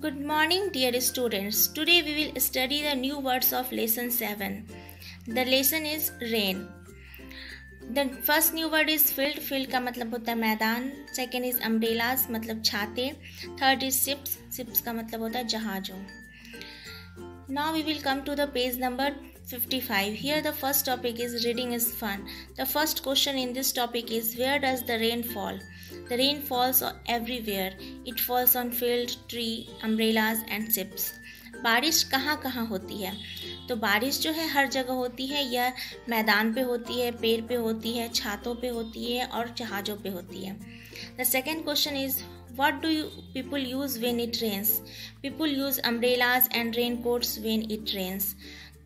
Good morning, dear students. Today we will study the new words of lesson 7. The lesson is rain. The first new word is field. Field का मतलब होता है मैदान. Second is umbrellas मतलब छाते. Third is ships. Ships का मतलब होता है जहाजों. Now we will come to the page number 55. Here the first topic is reading is fun. The first question in this topic is where does the rain fall? The rain falls everywhere. It falls on field, tree, umbrellas and ships. बारिश कहाँ कहाँ होती है? तो बारिश जो है हर जगह होती है. यह मैदान पे होती है, पेड़ पे होती है, छातों पे होती है और जहाज़ों पे होती है. The second question is what do people use when it rains? People use umbrellas and raincoats when it rains.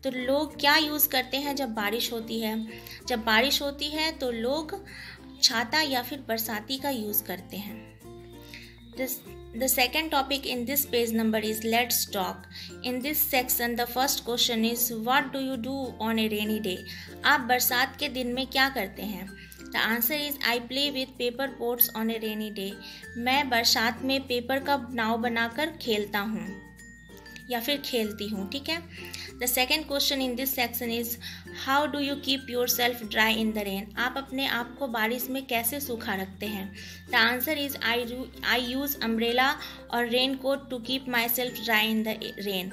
तो लोग क्या यूज़ करते हैं जब बारिश होती है? जब बारिश होती है तो लोग छाता या फिर बरसाती का यूज़ करते हैं. The second topic in this page number is let's talk. In this section the first question is what do you do on a rainy day? आप बरसात के दिन में क्या करते हैं? The answer is I play with paper boats on a rainy day. मैं बरसात में पेपर का नाव बनाकर खेलता हूँ या फिर खेलती हूँ. ठीक है. The second question in this section is how do you keep yourself dry in the rain? आप अपने आप को बारिश में कैसे सूखा रखते हैं? The answer is I use umbrella और raincoat to keep myself dry in the rain.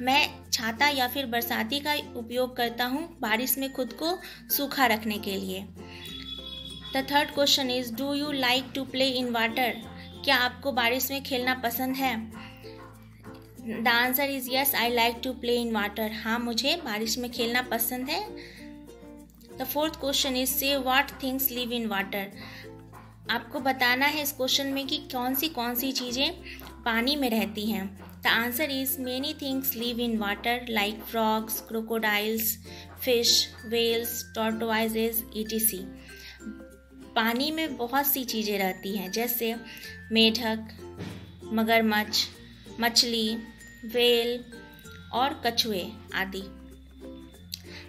मैं छाता या फिर बरसाती का उपयोग करता हूँ बारिश में खुद को सूखा रखने के लिए. The third question is do you like to play in water? क्या आपको बारिश में खेलना पसंद है? The answer is yes, I like to play in water. हाँ, मुझे बारिश में खेलना पसंद है. The fourth question is say what things live in water. आपको बताना है इस क्वेश्चन में कि कौन सी चीज़ें पानी में रहती हैं. The answer is many things live in water like frogs, crocodiles, fish, whales, tortoises, etc. पानी में बहुत सी चीज़ें रहती हैं जैसे मेढक, मगरमच्छ, मछली, व्हेल और कछुए आदि.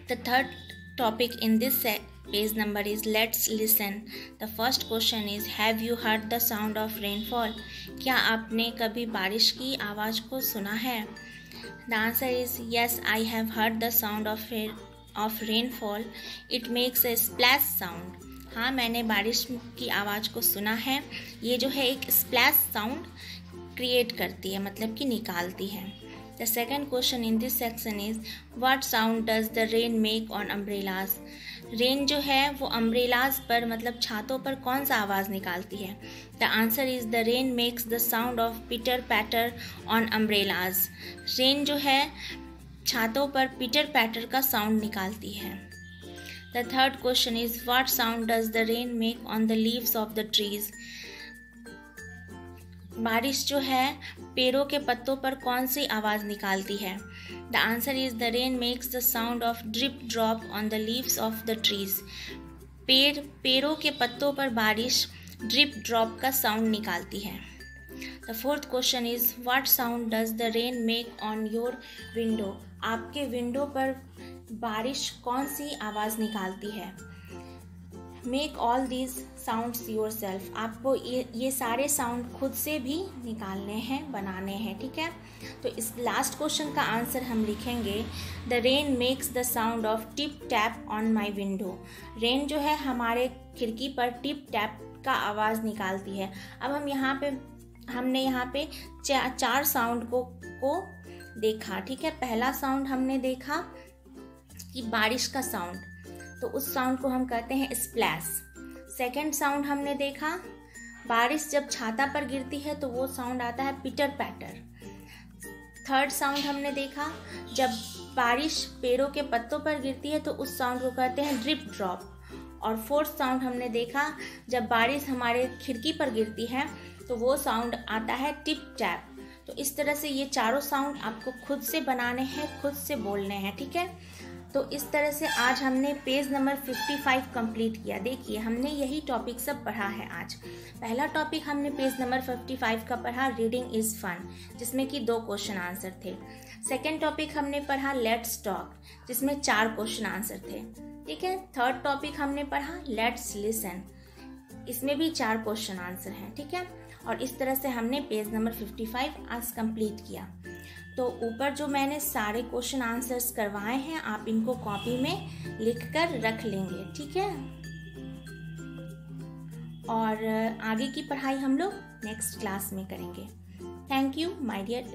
The third topic in this page number is let's listen. The first question is have you heard the sound of rainfall? क्या आपने कभी बारिश की आवाज़ को सुना है? The answer is yes, I have heard the sound of rainfall. It makes a splash sound. हाँ, मैंने बारिश की आवाज़ को सुना है. ये जो है एक स्प्लैश साउंड क्रिएट करती है मतलब कि निकालती है. The second question in this section is what sound does the rain make on umbrellas? Rain जो है वो अम्ब्रेलाज पर मतलब छातों पर कौन सा आवाज़ निकालती है? The answer is the rain makes the sound of pitter patter on umbrellas. Rain जो है छातों पर पिटर पैटर का साउंड निकालती है. The third question is what sound does the rain make on the leaves of the trees? बारिश जो है पेड़ों के पत्तों पर कौन सी आवाज़ निकालती है? The answer is the rain makes the sound of drip drop on the leaves of the trees. पेड़ों के पत्तों पर बारिश ड्रिप ड्रॉप का साउंड निकालती है. The fourth question is what sound does the rain make on your window? आपके window पर बारिश कौन सी आवाज़ निकालती है? Make all these sounds yourself. आपको ये सारे साउंड खुद से भी निकालने हैं, बनाने हैं. ठीक है. तो इस लास्ट क्वेश्चन का आंसर हम लिखेंगे The rain makes the sound of tip tap on my window. Rain जो है हमारे खिड़की पर टिप टैप का आवाज़ निकालती है. अब हमने यहाँ पे चार साउंड को देखा. ठीक है. पहला साउंड हमने देखा कि बारिश का साउंड, तो उस साउंड को हम कहते हैं स्प्लैश. सेकंड साउंड हमने देखा बारिश जब छाता पर गिरती है तो वो साउंड आता है पिटर पैटर. थर्ड साउंड हमने देखा जब बारिश पेड़ों के पत्तों पर गिरती है तो उस साउंड को कहते हैं ड्रिप ड्रॉप. और फोर्थ साउंड हमने देखा जब बारिश हमारे खिड़की पर गिरती है तो वो साउंड आता है टिप टैप. तो इस तरह से ये चारों साउंड आपको खुद से बनाने हैं, खुद से बोलने हैं. ठीक है. तो इस तरह से आज हमने पेज नंबर 55 कंप्लीट किया. देखिए हमने यही टॉपिक सब पढ़ा है आज. पहला टॉपिक हमने पेज नंबर 55 का पढ़ा रीडिंग इज़ फन, जिसमें कि 2 क्वेश्चन आंसर थे. सेकंड टॉपिक हमने पढ़ा लेट्स टॉक, जिसमें 4 क्वेश्चन आंसर थे. ठीक है. थर्ड टॉपिक हमने पढ़ा लेट्स लिसन, इसमें भी 4 क्वेश्चन आंसर हैं. ठीक है. और इस तरह से हमने पेज नंबर 55 आज कंप्लीट किया। तो ऊपर जो मैंने सारे क्वेश्चन आंसर्स करवाए हैं आप इनको कॉपी में लिख कर रख लेंगे, ठीक है। और आगे की पढ़ाई हम लोग नेक्स्ट क्लास में करेंगे। Thank you my dear.